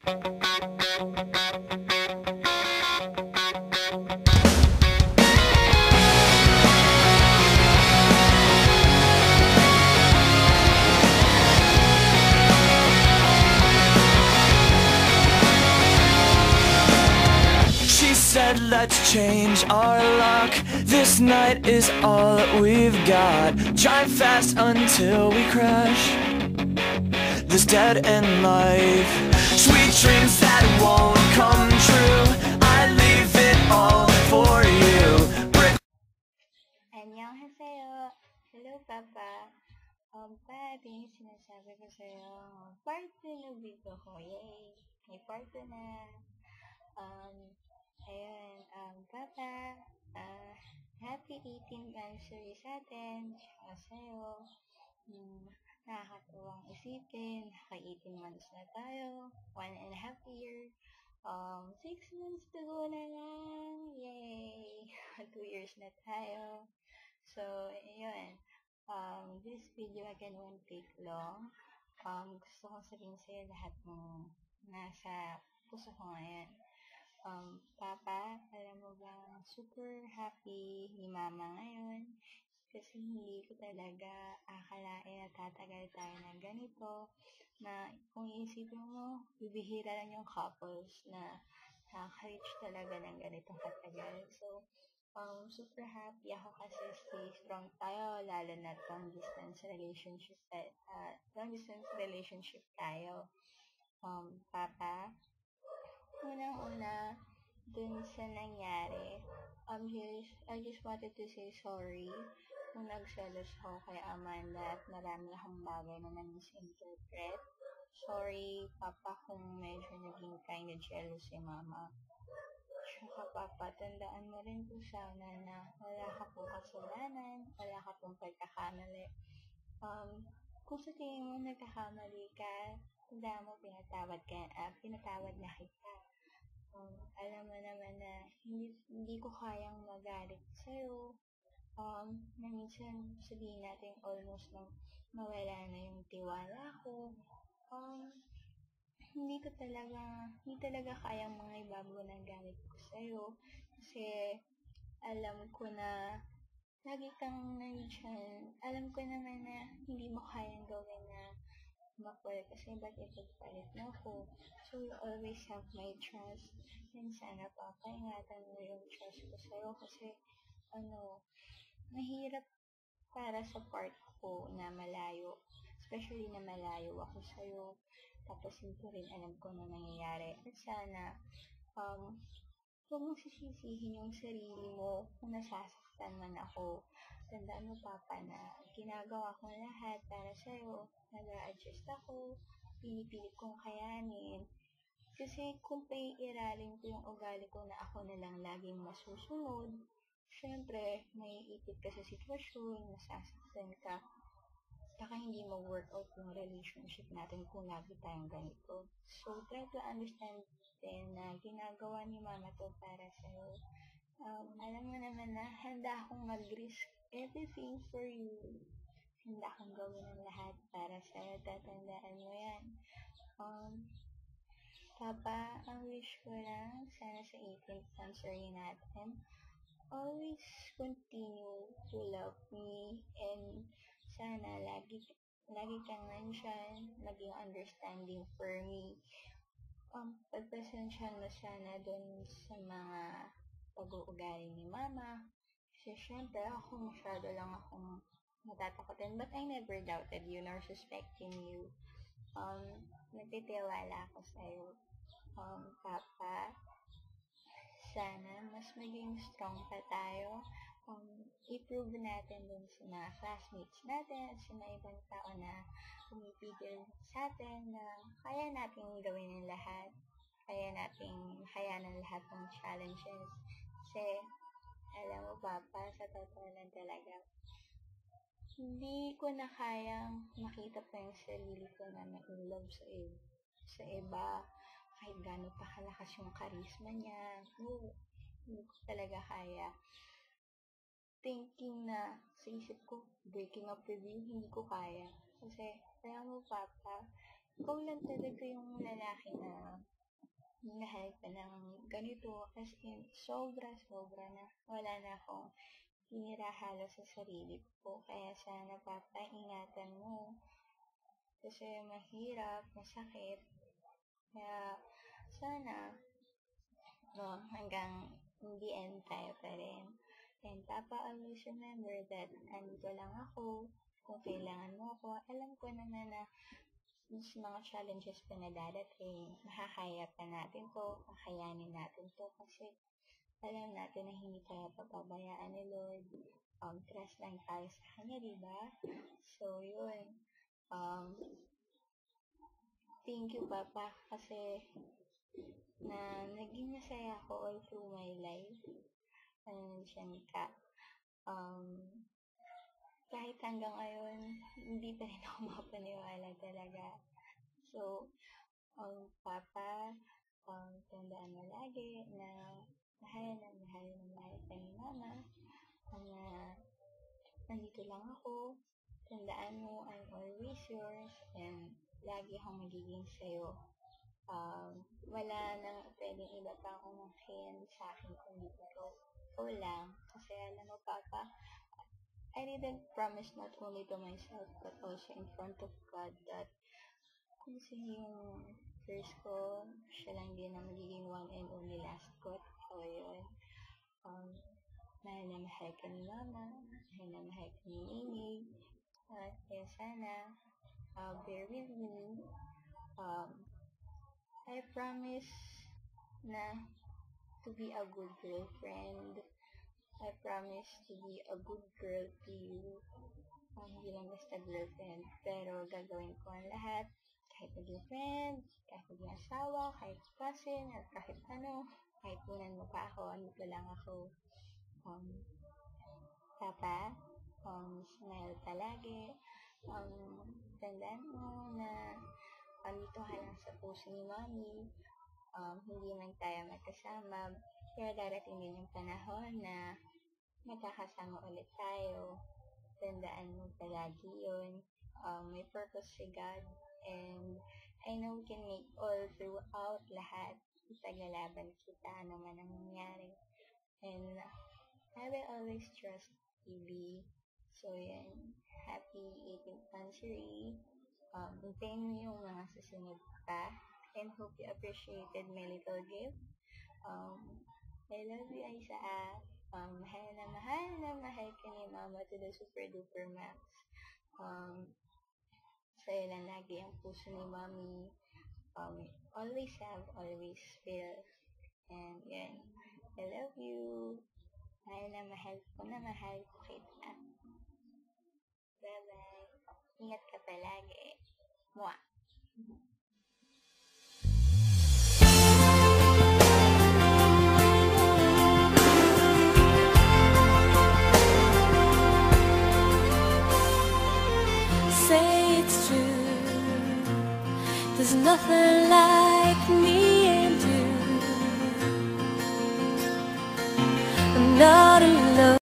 Said let's change our luck. This night is all that we've got. Drive fast until we crash this dead-end life. Sweet dreams that won't come true, I leave it all for you. Annyeonghaseyo. Hello, Papa. Pare, sinasabi ko sa'yo, part 2 ng video ko. Yay! May part 2 na. Papa, happy 18th anniversary sa atin, tsaka sa'yo. Nakakatuwang isipin, naka-18 months na tayo, 1.5 year, 6 months to go na lang, yay! 2 years na tayo. So, yun, this video again won't take long. Gusto kong sabihin sa'yo lahat ng nasa puso ko ngayon. Papa, alam mo ba, super happy ni Mama ngayon kasi hindi ko talaga akalain na tatagal tayo ng ganito, na kung iisipin mo, bibihira lang yung couples na nakaka-reach talaga ng ganitong katagal. So, super happy ako kasi stay strong tayo, lalo na long distance relationship tayo. Papa, unang-una, dun sa nangyari, I just wanted to say sorry kung nagselos ako kay Amanda at marami akong bagay na na-misinterpret. Sorry, Papa, kung medyo naging kind of jealous si Mama. Tsaka, Papa, tandaan mo rin po sana na wala ka pong kasalanan, wala ka pong pagkakamali. Kung sa tingin mo nagkakamali ka, tandaan mo, pinatawad na kita. Alam mo naman na hindi ko kayang magalit sa'yo, na minsan sabihin natin almost nang mawala na yung tiwala ko. Hindi talaga kayang mga ibabaw ng galit ko sa'yo kasi alam ko na lagi kang nandiyan. Alam ko naman na hindi mo kayang gawin na makulit kasi ba't ipagpalit mo ako? So, you always have my trust. And sana, Papa, ingatan mo yung trust ko sa'yo kasi, mahirap para sa part ko na malayo. Especially na malayo ako sa'yo. Tapos, hindi rin alam ko na nangyayari. At sana, huwag mong sisisihin yung sarili mo kung nasasaktan man ako. Tandaan mo, Papa, na ginagawa ko lahat para sa'yo. Nag-a-adjust ako, pinipilit kong kayanin. Kasi kung paiiralin ko yung ugali ko na ako na lang laging masusunod, syempre, maiipit ka sa sitwasyon, nasasaktan ka. Baka hindi mag-workout yung relationship natin kung lagi tayong ganito. So, try to understand din na ginagawa ni Mama to para sa'yo. Alam mo naman na handa akong mag-risk everything for you. Handa akong gawin ang lahat para sa'yo. Tatandaan mo yan. Papa, ang wish ko lang, sana sa 18th anniversary natin, always continue to love me and sana lagi kang nandyan, maging understanding for me. Pagpasensyahan mo sana dun sa mga pag-uugali ni Mama. Kasi syempre ako masyado lang akong matatakotin. But I never doubted you nor suspecting you. Nagtitiwala ako sa'yo. Papa, sana mas maging strong pa tayo. I-prove natin dun sa mga classmates natin at sa mga ibang tao na pumipigil sa atin na kaya natin gawin ang lahat. Kaya natin hayanan lahat ng challenges. Kasi, alam mo, Papa, sa totoo lang talaga, hindi ko na kayang makita pa yung sarili ko na ma-inlove sa iba. Kahit gano'n pa kalakas yung charisma niya. Hindi ko talaga kaya. Thinking na sa isip ko, breaking up with you, hindi ko kaya. Kasi, alam mo, Papa, ikaw lang talaga yung lalaki na mahal ka ng ganito, as in, sobra na, wala na akong tinira halos sa sarili ko, kaya sana papaingatan mo, kasi mahirap, masakit, kaya sana, hanggang in the end tayo pa rin. And Papa, always remember that andito lang ako, kung kailangan mo ako, alam ko naman na sa mga challenges pa na dadating, makakaya pa natin to, kakayanin natin to, kasi alam natin na hindi tayo papabayaan ni Lord. Trust lang tayo sa Kanya, diba? So, yun. Thank you, Papa, kasi na naging masaya ako all through my life. Nandiyan ka. Kahit hanggang ngayon, hindi pa rin ako makapaniwala talaga. So, Papa, tandaan mo lagi na mahal ka ni Mama, na nandito lang ako. Tandaan mo, I'm always yours, and lagi akong magiging sa'yo. Wala nang pwedeng iba pa akong makiyan sa akin kundi ikaw lang. Kasi alam mo, Papa, I didn't promise not only to myself but also in front of God that kung sino yung first ko, siya lang din ang magiging one and only last ko. So, yun. Mahal na mahal ka ni Mama, mahal na mahal ka ni Mimi. Kaya sana, bear with me. I promise na to be a good girlfriend. I promise to be a good girl to you. Hindi lang basta girlfriend, pero gagawin ko ang lahat. Kahit maging friend, kahit maging asawa, kahit cousin, at kahit ano. Kahit punan mo pa ako, andito lang ako. Papa, smile palagi. Tandaan mo na andito ka lang sa puso ni Mommy. Hindi man tayo magkasama, pero darating din yung panahon na magkakasama ulit tayo. Tandaan mo palagi yun. May purpose si God, and I know we can make all throughout lahat. Ipaglalaban kita, ano man ang nangyari. And I will always trust you. So yan, happy 18th anniversary. Hintayin mo yung mga susunod pa. And hope you appreciated my little gift. I love you, Aisa. Mahal na mahal ka ni Mama to the super duper max. Sa'yo lang lagi ang puso ni Mommy. Always have, always feel. And yan, I love you. Mahal ko kita. Bye-bye. Ingat ka palagi. Mwah! Say it's true. There's nothing like me and you. I'm not in love.